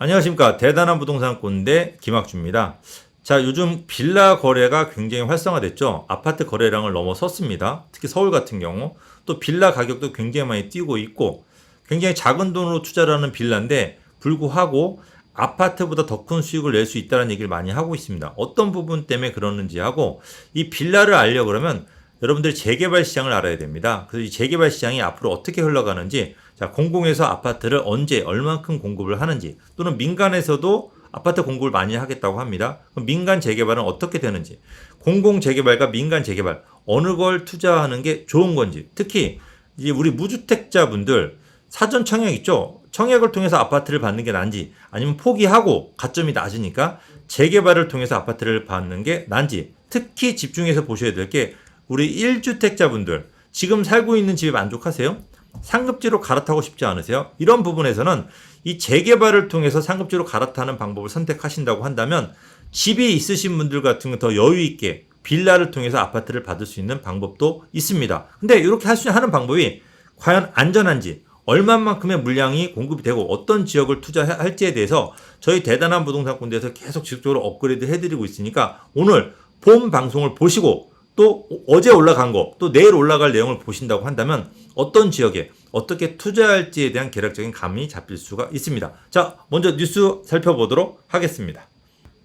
안녕하십니까. 대단한 부동산 꼰대 김학주입니다. 자, 요즘 빌라 거래가 굉장히 활성화됐죠. 아파트 거래량을 넘어섰습니다. 특히 서울 같은 경우 또 빌라 가격도 굉장히 많이 뛰고 있고 굉장히 작은 돈으로 투자를 하는 빌라인데 불구하고 아파트보다 더 큰 수익을 낼 수 있다는 얘기를 많이 하고 있습니다. 어떤 부분 때문에 그러는지 하고 이 빌라를 알려고 그러면 여러분들이 재개발 시장을 알아야 됩니다. 그래서 이 재개발 시장이 앞으로 어떻게 흘러가는지, 자, 공공에서 아파트를 언제 얼만큼 공급을 하는지, 또는 민간에서도 아파트 공급을 많이 하겠다고 합니다. 그럼 민간 재개발은 어떻게 되는지, 공공 재개발과 민간 재개발 어느 걸 투자하는 게 좋은 건지, 특히 이제 우리 무주택자분들 사전 청약 있죠? 청약을 통해서 아파트를 받는 게 나은지, 아니면 포기하고 가점이 낮으니까 재개발을 통해서 아파트를 받는 게 나은지, 특히 집중해서 보셔야 될 게 우리 1주택자분들 지금 살고 있는 집에 만족하세요? 상급지로 갈아타고 싶지 않으세요? 이런 부분에서는 이 재개발을 통해서 상급지로 갈아타는 방법을 선택하신다고 한다면 집이 있으신 분들 같은 건 더 여유 있게 빌라를 통해서 아파트를 받을 수 있는 방법도 있습니다. 근데 이렇게 하는 방법이 과연 안전한지, 얼마만큼의 물량이 공급이 되고 어떤 지역을 투자할지에 대해서 저희 대단한 부동산 꼰대에서 계속 지속적으로 업그레이드 해드리고 있으니까 오늘 본 방송을 보시고 또 어제 올라간 거, 또 내일 올라갈 내용을 보신다고 한다면 어떤 지역에 어떻게 투자할지에 대한 개략적인 감이 잡힐 수가 있습니다. 자, 먼저 뉴스 살펴보도록 하겠습니다.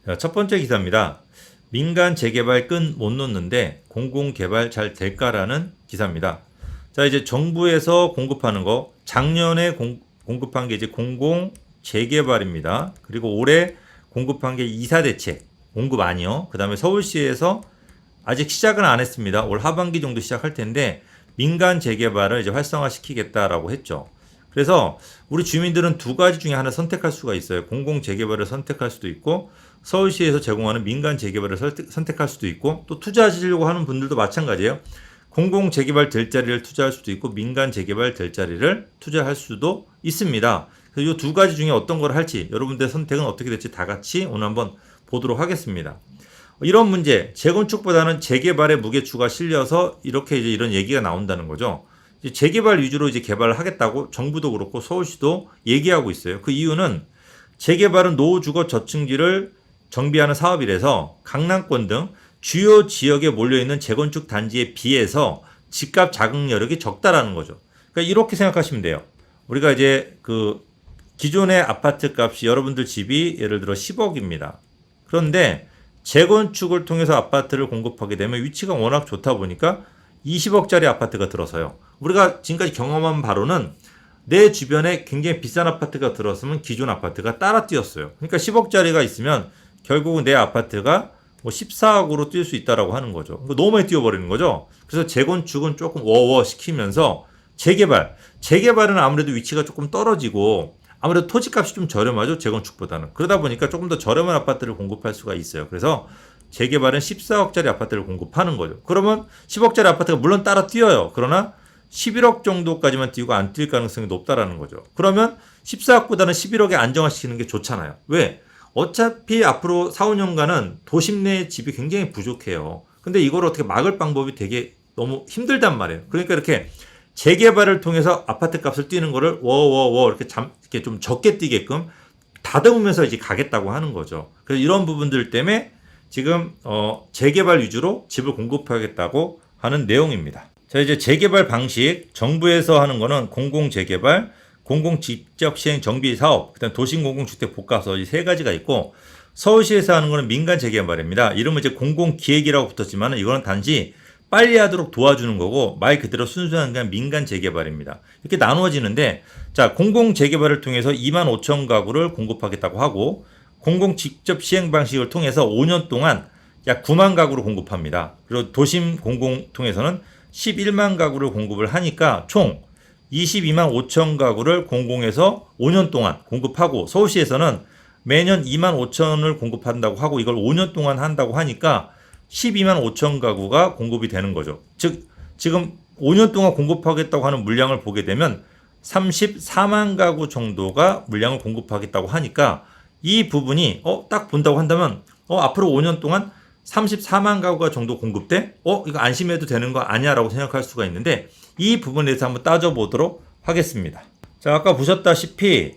자, 첫 번째 기사입니다. 민간 재개발 끈 못 놓는데 공공개발 잘 될까라는 기사입니다. 자, 이제 정부에서 공급하는 거, 작년에 공급한 게 이제 공공 재개발입니다. 그리고 올해 공급한 게 이사대책 공급 아니요. 그 다음에 서울시에서 아직 시작은 안 했습니다. 올 하반기 정도 시작할 텐데 민간 재개발을 이제 활성화시키겠다라고 했죠. 그래서 우리 주민들은 두 가지 중에 하나 선택할 수가 있어요. 공공 재개발을 선택할 수도 있고 서울시에서 제공하는 민간 재개발을 선택할 수도 있고, 또 투자하시려고 하는 분들도 마찬가지예요. 공공 재개발 될 자리를 투자할 수도 있고 민간 재개발 될 자리를 투자할 수도 있습니다. 그래서 이 두 가지 중에 어떤 걸 할지, 여러분들의 선택은 어떻게 될지 다 같이 오늘 한번 보도록 하겠습니다. 이런 문제, 재건축보다는 재개발에 무게추가 실려서 이렇게 이제 이런 얘기가 나온다는 거죠. 이제 재개발 위주로 이제 개발을 하겠다고 정부도 그렇고 서울시도 얘기하고 있어요. 그 이유는 재개발은 노후주거 저층지를 정비하는 사업이라서 강남권 등 주요 지역에 몰려있는 재건축 단지에 비해서 집값 자금 여력이 적다라는 거죠. 그러니까 이렇게 생각하시면 돼요. 우리가 이제 그 기존의 아파트 값이 여러분들 집이 예를 들어 10억입니다. 그런데 재건축을 통해서 아파트를 공급하게 되면 위치가 워낙 좋다 보니까 20억짜리 아파트가 들어서요. 우리가 지금까지 경험한 바로는 내 주변에 굉장히 비싼 아파트가 들었으면 기존 아파트가 따라 뛰었어요. 그러니까 10억짜리가 있으면 결국은 내 아파트가 뭐 14억으로 뛸 수 있다라고 하는 거죠. 너무 많이 뛰어버리는 거죠. 그래서 재건축은 조금 워워 시키면서 재개발은 아무래도 위치가 조금 떨어지고 아무래도 토지값이 좀 저렴하죠, 재건축보다는. 그러다 보니까 조금 더 저렴한 아파트를 공급할 수가 있어요. 그래서 재개발은 14억짜리 아파트를 공급하는 거죠. 그러면 10억짜리 아파트가 물론 따라 뛰어요. 그러나 11억 정도까지만 뛰고 안 뛸 가능성이 높다라는 거죠. 그러면 14억보다는 11억에 안정화시키는 게 좋잖아요. 왜? 어차피 앞으로 4, 5년간은 도심 내 집이 굉장히 부족해요. 근데 이걸 어떻게 막을 방법이 되게 너무 힘들단 말이에요. 그러니까 이렇게 재개발을 통해서 아파트 값을 뛰는 거를 이렇게 좀 적게 뛰게끔 다듬으면서 이제 가겠다고 하는 거죠. 그래서 이런 부분들 때문에 지금 재개발 위주로 집을 공급하겠다고 하는 내용입니다. 자, 이제 재개발 방식, 정부에서 하는 거는 공공 재개발, 공공 직접 시행 정비 사업, 그다음 도심 공공주택 복합서 이 세 가지가 있고, 서울시에서 하는 거는 민간 재개발입니다. 이름은 이제 공공 기획이라고 붙었지만 이거는 단지 빨리 하도록 도와주는 거고 말 그대로 순수한 그냥 민간 재개발입니다. 이렇게 나누어지는데, 자, 공공 재개발을 통해서 2만 5천 가구를 공급하겠다고 하고, 공공 직접 시행 방식을 통해서 5년 동안 약 9만 가구를 공급합니다. 그리고 도심 공공 통해서는 11만 가구를 공급을 하니까 총 22만 5천 가구를 공공에서 5년 동안 공급하고, 서울시에서는 매년 2만 5천을 공급한다고 하고 이걸 5년 동안 한다고 하니까 12만 5천 가구가 공급이 되는 거죠. 즉 지금 5년 동안 공급하겠다고 하는 물량을 보게 되면 34만 가구 정도가 물량을 공급하겠다고 하니까 이 부분이 딱 본다고 한다면 앞으로 5년 동안 34만 가구가 정도 공급돼? 이거 안심해도 되는 거 아니야? 라고 생각할 수가 있는데 이 부분에 대해서 한번 따져보도록 하겠습니다. 자, 아까 보셨다시피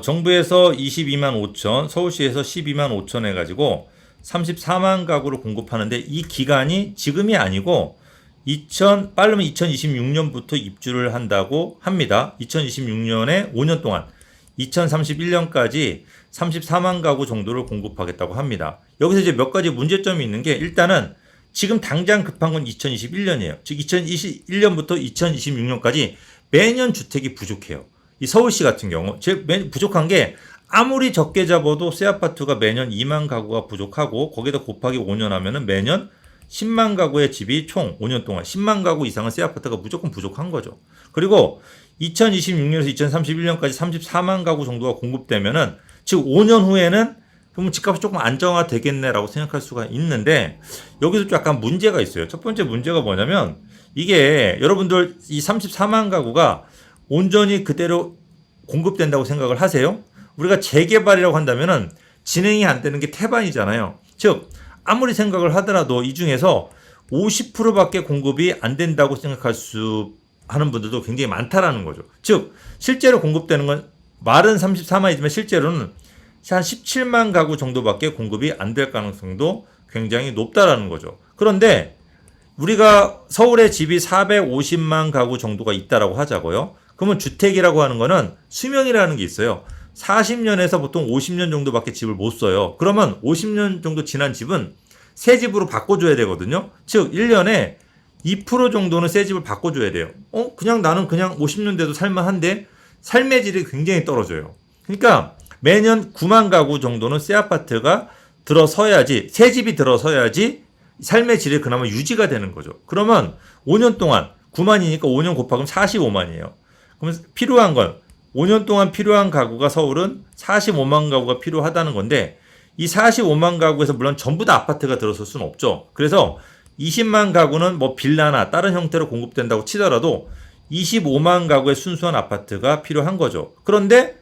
정부에서 22만 5천, 서울시에서 12만 5천 해가지고 34만 가구를 공급하는데 이 기간이 지금이 아니고 빠르면 2026년부터 입주를 한다고 합니다. 2026년에 5년 동안 2031년까지 34만 가구 정도를 공급하겠다고 합니다. 여기서 이제 몇 가지 문제점이 있는 게 일단은 지금 당장 급한 건 2021년이에요. 즉 2021년부터 2026년까지 매년 주택이 부족해요. 이 서울시 같은 경우 부족한 게 아무리 적게 잡아도 새 아파트가 매년 2만 가구가 부족하고 거기다 곱하기 5년 하면은 매년 10만 가구의 집이 총 5년 동안 10만 가구 이상은 새 아파트가 무조건 부족한 거죠. 그리고 2026년에서 2031년까지 34만 가구 정도가 공급되면은 즉 5년 후에는 그러면 집값이 조금 안정화되겠네라고 생각할 수가 있는데 여기서 좀 약간 문제가 있어요. 첫 번째 문제가 뭐냐면 이게 여러분들 이 34만 가구가 온전히 그대로 공급된다고 생각을 하세요? 우리가 재개발이라고 한다면은 진행이 안 되는 게 태반이잖아요. 즉 아무리 생각을 하더라도 이 중에서 50%밖에 공급이 안 된다고 생각할 수 하는 분들도 굉장히 많다라는 거죠. 즉 실제로 공급되는 건 말은 34만이지만 실제로는 한 17만 가구 정도밖에 공급이 안 될 가능성도 굉장히 높다라는 거죠. 그런데 우리가 서울에 집이 450만 가구 정도가 있다라고 하자고요. 그러면 주택이라고 하는 거는 수명이라는 게 있어요. 40년에서 보통 50년 정도밖에 집을 못 써요. 그러면 50년 정도 지난 집은 새 집으로 바꿔줘야 되거든요. 즉 1년에 2% 정도는 새 집을 바꿔줘야 돼요. 그냥 나는 그냥 50년 돼도 살만한데 삶의 질이 굉장히 떨어져요. 그러니까 매년 9만 가구 정도는 새 아파트가 들어서야지, 새 집이 들어서야지 삶의 질이 그나마 유지가 되는 거죠. 그러면 5년 동안 9만이니까 5년 곱하면 45만이에요. 그러면 필요한 건 5년 동안 필요한 가구가 서울은 45만 가구가 필요하다는 건데 이 45만 가구에서 물론 전부 다 아파트가 들어설 수는 없죠. 그래서 20만 가구는 뭐 빌라나 다른 형태로 공급된다고 치더라도 25만 가구의 순수한 아파트가 필요한 거죠. 그런데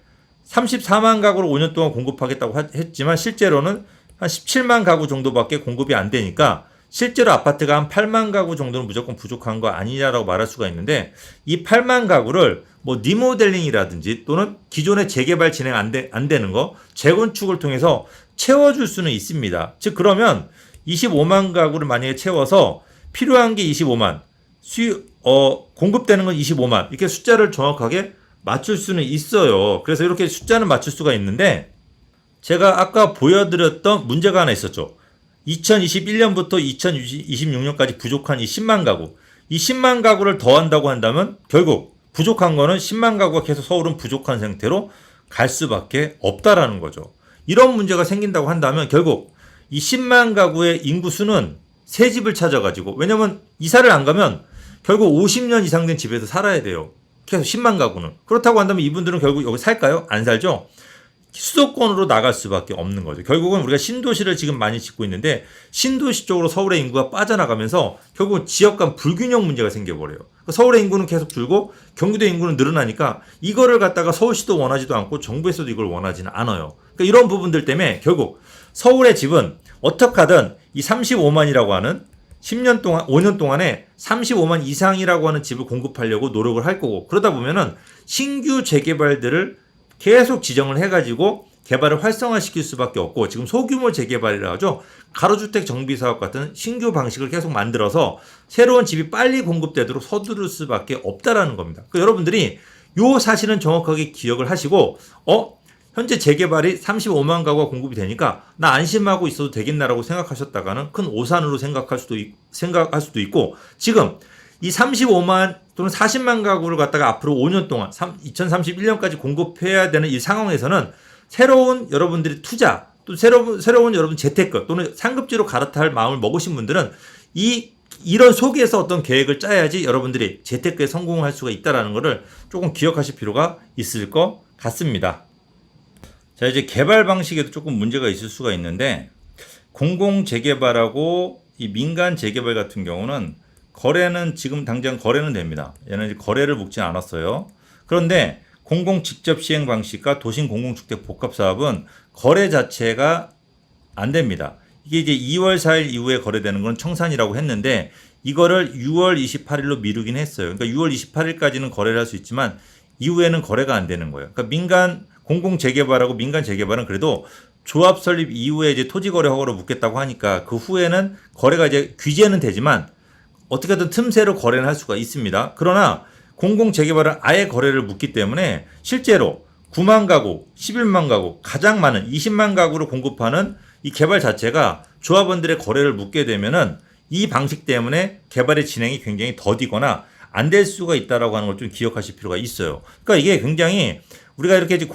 34만 가구를 5년 동안 공급하겠다고 했지만 실제로는 한 17만 가구 정도밖에 공급이 안 되니까 실제로 아파트가 한 8만 가구 정도는 무조건 부족한 거 아니냐라고 말할 수가 있는데 이 8만 가구를 뭐 리모델링이라든지 또는 기존의 재개발 진행 안 되는 거 재건축을 통해서 채워줄 수는 있습니다. 즉 그러면 25만 가구를 만약에 채워서 필요한 게 25만 공급되는 건 25만 이렇게 숫자를 정확하게 맞출 수는 있어요. 그래서 이렇게 숫자는 맞출 수가 있는데 제가 아까 보여드렸던 문제가 하나 있었죠. 2021년부터 2026년까지 부족한 이 10만 가구. 이 10만 가구를 더한다고 한다면 결국 부족한 거는 10만 가구가 계속 서울은 부족한 상태로 갈 수밖에 없다라는 거죠. 이런 문제가 생긴다고 한다면 결국 이 10만 가구의 인구수는 새 집을 찾아가지고 왜냐면 이사를 안 가면 결국 50년 이상 된 집에서 살아야 돼요. 계속 10만 가구는. 그렇다고 한다면 이분들은 결국 여기 살까요? 안 살죠? 수도권으로 나갈 수밖에 없는 거죠. 결국은 우리가 신도시를 지금 많이 짓고 있는데 신도시 쪽으로 서울의 인구가 빠져나가면서 결국은 지역 간 불균형 문제가 생겨버려요. 서울의 인구는 계속 줄고 경기도 인구는 늘어나니까 이거를 갖다가 서울시도 원하지도 않고 정부에서도 이걸 원하지는 않아요. 그러니까 이런 부분들 때문에 결국 서울의 집은 어떻게 하든 이 35만이라고 하는 10년 동안, 5년 동안에 35만 이상이라고 하는 집을 공급하려고 노력을 할 거고 그러다 보면은 신규 재개발들을 계속 지정을 해가지고 개발을 활성화시킬 수밖에 없고 지금 소규모 재개발이라 하죠. 가로주택 정비사업 같은 신규 방식을 계속 만들어서 새로운 집이 빨리 공급되도록 서두를 수밖에 없다라는 겁니다. 그러니까 여러분들이 요 사실은 정확하게 기억을 하시고 현재 재개발이 35만 가구가 공급이 되니까 나 안심하고 있어도 되겠나라고 생각하셨다가는 큰 오산으로 생각할 수도 있고 지금 이 35만 또는 40만 가구를 갖다가 앞으로 5년 동안 2031년까지 공급해야 되는 이 상황에서는 새로운 여러분들이 투자 또 새로운 여러분 재테크 또는 상급지로 갈아탈 마음을 먹으신 분들은 이런 속에서 어떤 계획을 짜야지 여러분들이 재테크에 성공할 수가 있다는 것을 조금 기억하실 필요가 있을 것 같습니다. 자, 이제 개발 방식에도 조금 문제가 있을 수가 있는데 공공 재개발하고 이 민간 재개발 같은 경우는 거래는 지금 당장 거래는 됩니다. 얘는 이제 거래를 묵지 않았어요. 그런데 공공 직접 시행 방식과 도심 공공주택 복합 사업은 거래 자체가 안 됩니다. 이게 이제 2월 4일 이후에 거래되는 건 청산이라고 했는데 이거를 6월 28일로 미루긴 했어요. 그러니까 6월 28일까지는 거래를 할 수 있지만 이후에는 거래가 안 되는 거예요. 그러니까 민간 공공 재개발하고 민간 재개발은 그래도 조합 설립 이후에 이제 토지거래 허가로 묻겠다고 하니까 그 후에는 거래가 이제 규제는 되지만 어떻게든 틈새로 거래는 할 수가 있습니다. 그러나 공공 재개발은 아예 거래를 묻기 때문에 실제로 9만 가구, 11만 가구, 가장 많은 20만 가구를 공급하는 이 개발 자체가 조합원들의 거래를 묻게 되면은 이 방식 때문에 개발의 진행이 굉장히 더디거나 안 될 수가 있다라고 하는 걸 좀 기억하실 필요가 있어요. 그러니까 이게 굉장히 우리가 이렇게 이제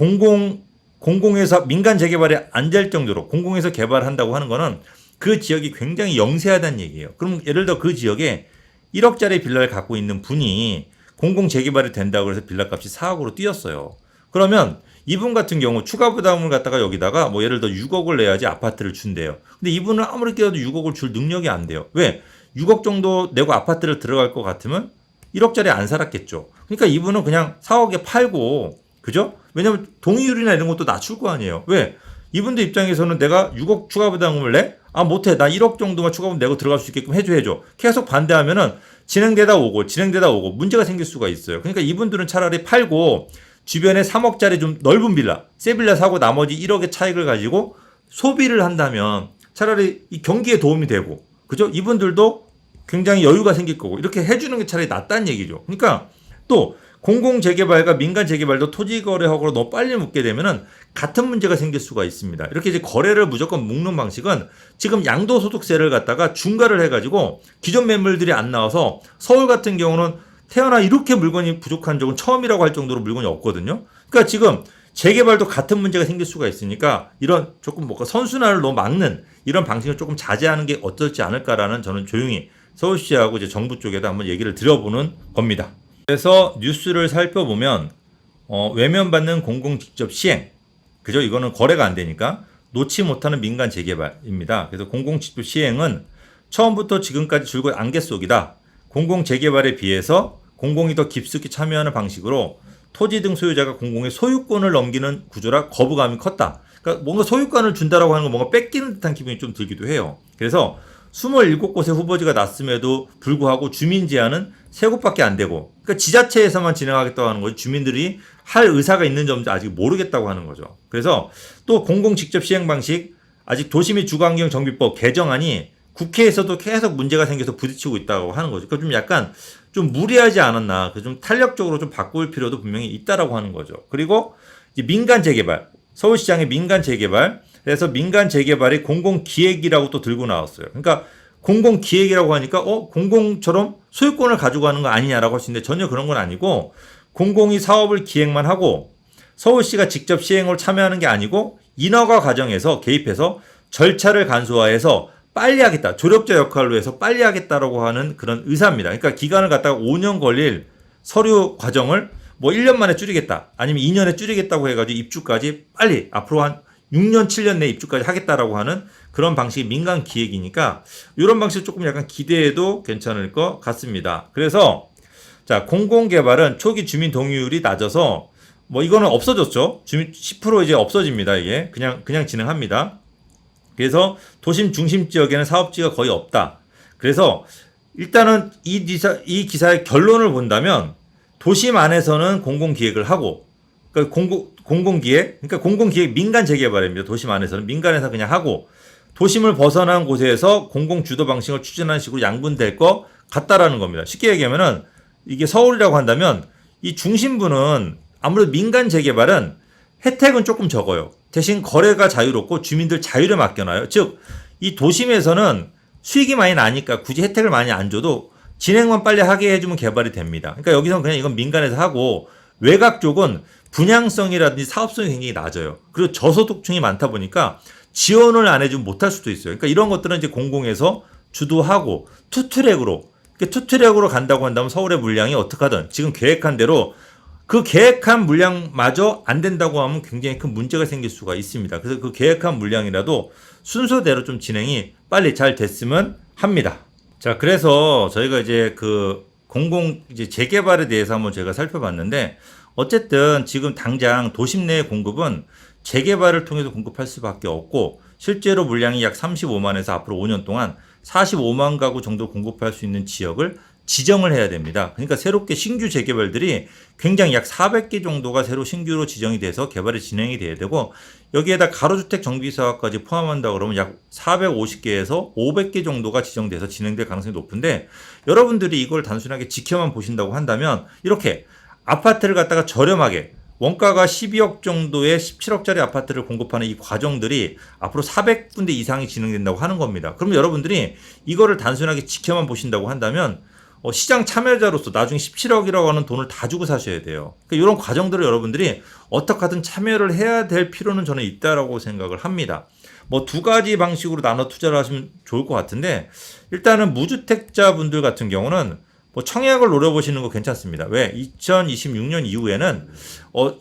공공에서 민간 재개발이 안 될 정도로 공공에서 개발한다고 하는 거는 그 지역이 굉장히 영세하다는 얘기예요. 그럼 예를 들어 그 지역에 1억짜리 빌라를 갖고 있는 분이 공공 재개발이 된다고 해서 빌라 값이 4억으로 뛰었어요. 그러면 이분 같은 경우 추가 부담을 갖다가 여기다가 뭐 예를 들어 6억을 내야지 아파트를 준대요. 근데 이분은 아무리 뛰어도 6억을 줄 능력이 안 돼요. 왜? 6억 정도 내고 아파트를 들어갈 것 같으면 1억짜리 안 살았겠죠. 그러니까 이분은 그냥 4억에 팔고, 그죠? 왜냐면 동의율이나 이런 것도 낮출 거 아니에요. 왜? 이분들 입장에서는 내가 6억 추가 부담금을 내? 아, 못해. 나 1억 정도만 추가 부담 내고 들어갈 수 있게끔 해줘. 계속 반대하면은 진행되다 오고 문제가 생길 수가 있어요. 그러니까 이분들은 차라리 팔고 주변에 3억짜리 좀 넓은 빌라, 새 빌라 사고 나머지 1억의 차익을 가지고 소비를 한다면 차라리 이 경기에 도움이 되고, 그죠? 이분들도 굉장히 여유가 생길 거고, 이렇게 해주는 게 차라리 낫다는 얘기죠. 그러니까 또 공공 재개발과 민간 재개발도 토지 거래 허가로 너무 빨리 묻게 되면은 같은 문제가 생길 수가 있습니다. 이렇게 이제 거래를 무조건 묶는 방식은 지금 양도소득세를 갖다가 중과를 해가지고 기존 매물들이 안 나와서 서울 같은 경우는 태어나 이렇게 물건이 부족한 적은 처음이라고 할 정도로 물건이 없거든요. 그러니까 지금 재개발도 같은 문제가 생길 수가 있으니까 이런 조금 뭔가 선순환을 너무 막는 이런 방식을 조금 자제하는 게 어떨지 않을까라는 저는 조용히 서울시하고 이제 정부 쪽에다 한번 얘기를 드려보는 겁니다. 그래서 뉴스를 살펴보면 외면받는 공공 직접 시행, 그죠? 이거는 거래가 안 되니까 놓지 못하는 민간 재개발입니다. 그래서 공공 직접 시행은 처음부터 지금까지 줄곧 안개 속이다. 공공 재개발에 비해서 공공이 더 깊숙이 참여하는 방식으로 토지 등 소유자가 공공의 소유권을 넘기는 구조라 거부감이 컸다. 그러니까 뭔가 소유권을 준다라고 하는 건 뭔가 뺏기는 듯한 기분이 좀 들기도 해요. 그래서 27곳의 후보지가 났음에도 불구하고 주민 제한은 3곳밖에 안 되고, 그러니까 지자체에서만 진행하겠다고 하는 거지 주민들이 할 의사가 있는 점도 아직 모르겠다고 하는 거죠. 그래서 또 공공 직접 시행 방식, 아직 도시 및 주거환경 정비법 개정안이 국회에서도 계속 문제가 생겨서 부딪히고 있다고 하는 거죠. 그러니까 좀 약간 좀 무리하지 않았나, 좀 탄력적으로 좀 바꿀 필요도 분명히 있다라고 하는 거죠. 그리고 이제 민간 재개발, 서울시장의 민간 재개발, 그래서 민간 재개발이 공공기획이라고 또 들고 나왔어요. 그러니까 공공기획이라고 하니까 공공처럼 소유권을 가지고 가는 거 아니냐라고 할 수 있는데 전혀 그런 건 아니고, 공공이 사업을 기획만 하고 서울시가 직접 시행을 참여하는 게 아니고 인허가 과정에서 개입해서 절차를 간소화해서 빨리 하겠다, 조력자 역할로 해서 빨리 하겠다라고 하는 그런 의사입니다. 그러니까 기간을 갖다가 5년 걸릴 서류 과정을 뭐 1년 만에 줄이겠다, 아니면 2년에 줄이겠다고 해가지고 입주까지 빨리 앞으로 한 6년, 7년 내 입주까지 하겠다라고 하는 그런 방식이 민간 기획이니까 이런 방식 조금 약간 기대해도 괜찮을 것 같습니다. 그래서 자, 공공개발은 초기 주민 동의율이 낮아서 뭐 이거는 없어졌죠. 주민 10% 이제 없어집니다. 이게 그냥 진행합니다. 그래서 도심 중심 지역에는 사업지가 거의 없다. 그래서 일단은 이 기사의 결론을 본다면 도심 안에서는 공공기획을 하고, 그러니까 공공기획, 그러니까 공공기획 민간 재개발입니다. 도심 안에서는 민간에서 그냥 하고, 도심을 벗어난 곳에서 공공주도 방식을 추진하는 식으로 양분될 것 같다라는 겁니다. 쉽게 얘기하면은 이게 서울이라고 한다면 이 중심부는 아무래도 민간 재개발은 혜택은 조금 적어요. 대신 거래가 자유롭고 주민들 자유를 맡겨놔요. 즉, 이 도심에서는 수익이 많이 나니까 굳이 혜택을 많이 안 줘도 진행만 빨리 하게 해주면 개발이 됩니다. 그러니까 여기서는 그냥 이건 민간에서 하고, 외곽 쪽은 분양성이라든지 사업성이 굉장히 낮아요. 그리고 저소득층이 많다 보니까 지원을 안 해주면 못할 수도 있어요. 그러니까 이런 것들은 이제 공공에서 주도하고 투트랙으로 간다고 한다면 서울의 물량이 어떻게 하든 지금 계획한 대로 그 계획한 물량마저 안 된다고 하면 굉장히 큰 문제가 생길 수가 있습니다. 그래서 그 계획한 물량이라도 순서대로 좀 진행이 빨리 잘 됐으면 합니다. 자, 그래서 저희가 이제 그 공공 이제 재개발에 대해서 한번 제가 살펴봤는데, 어쨌든 지금 당장 도심 내의 공급은 재개발을 통해서 공급할 수밖에 없고, 실제로 물량이 약 35만에서 앞으로 5년 동안 45만 가구 정도 공급할 수 있는 지역을 지정을 해야 됩니다. 그러니까 새롭게 신규 재개발들이 굉장히 약 400개 정도가 새로 신규로 지정이 돼서 개발이 진행이 돼야 되고, 여기에다 가로주택 정비사업까지 포함한다 그러면 약 450개에서 500개 정도가 지정돼서 진행될 가능성이 높은데, 여러분들이 이걸 단순하게 지켜만 보신다고 한다면 이렇게 아파트를 갖다가 저렴하게 원가가 12억 정도의 17억짜리 아파트를 공급하는 이 과정들이 앞으로 400군데 이상이 진행된다고 하는 겁니다. 그럼 여러분들이 이거를 단순하게 지켜만 보신다고 한다면 시장 참여자로서 나중에 17억이라고 하는 돈을 다 주고 사셔야 돼요. 그러니까 이런 과정들을 여러분들이 어떻게 하든 참여를 해야 될 필요는 저는 있다라고 생각을 합니다. 뭐 두 가지 방식으로 나눠 투자를 하시면 좋을 것 같은데, 일단은 무주택자분들 같은 경우는 뭐 청약을 노려보시는 거 괜찮습니다. 왜? 2026년 이후에는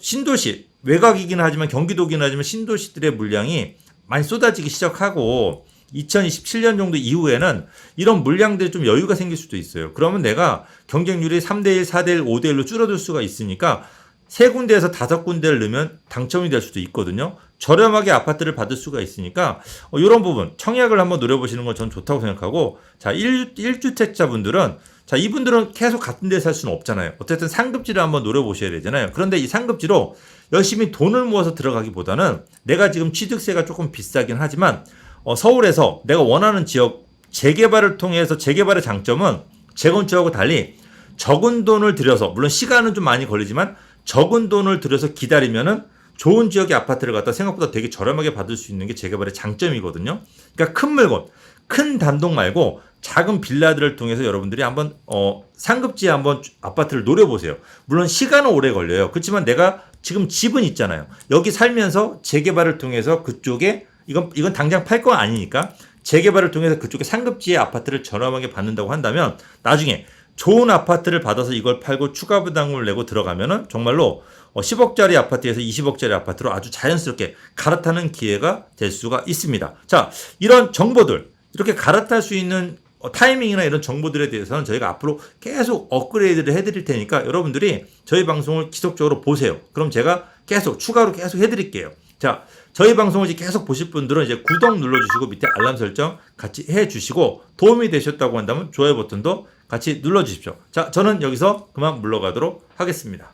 신도시, 외곽이긴 하지만 경기도긴 하지만 신도시들의 물량이 많이 쏟아지기 시작하고, 2027년 정도 이후에는 이런 물량들이 좀 여유가 생길 수도 있어요. 그러면 내가 경쟁률이 3대1, 4대1, 5대1로 줄어들 수가 있으니까 세 군데에서 5군데를 넣으면 당첨이 될 수도 있거든요. 저렴하게 아파트를 받을 수가 있으니까 이런 부분 청약을 한번 노려보시는 건 저는 좋다고 생각하고, 자, 1주택자분들은 자, 이분들은 계속 같은 데서 살 수는 없잖아요. 어쨌든 상급지를 한번 노려보셔야 되잖아요. 그런데 이 상급지로 열심히 돈을 모아서 들어가기보다는 내가 지금 취득세가 조금 비싸긴 하지만 서울에서 내가 원하는 지역 재개발을 통해서, 재개발의 장점은 재건축하고 달리 적은 돈을 들여서, 물론 시간은 좀 많이 걸리지만 적은 돈을 들여서 기다리면은 좋은 지역의 아파트를 갖다 생각보다 되게 저렴하게 받을 수 있는 게 재개발의 장점이거든요. 그러니까 큰 물건, 큰 단독 말고 작은 빌라들을 통해서 여러분들이 한번 상급지에 한번 아파트를 노려보세요. 물론 시간은 오래 걸려요. 그렇지만 내가 지금 집은 있잖아요. 여기 살면서 재개발을 통해서 그쪽에 이건 당장 팔 건 아니니까 재개발을 통해서 그쪽에 상급지의 아파트를 저렴하게 받는다고 한다면 나중에 좋은 아파트를 받아서 이걸 팔고 추가 부담금을 내고 들어가면은 정말로 10억짜리 아파트에서 20억짜리 아파트로 아주 자연스럽게 갈아타는 기회가 될 수가 있습니다. 자, 이런 정보들, 이렇게 갈아탈 수 있는 타이밍이나 이런 정보들에 대해서는 저희가 앞으로 계속 업그레이드를 해드릴 테니까 여러분들이 저희 방송을 지속적으로 보세요. 그럼 제가 추가로 계속 해드릴게요. 자, 저희 방송을 이제 계속 보실 분들은 이제 구독 눌러주시고 밑에 알람 설정 같이 해주시고, 도움이 되셨다고 한다면 좋아요 버튼도 같이 눌러주십시오. 자, 저는 여기서 그만 물러가도록 하겠습니다.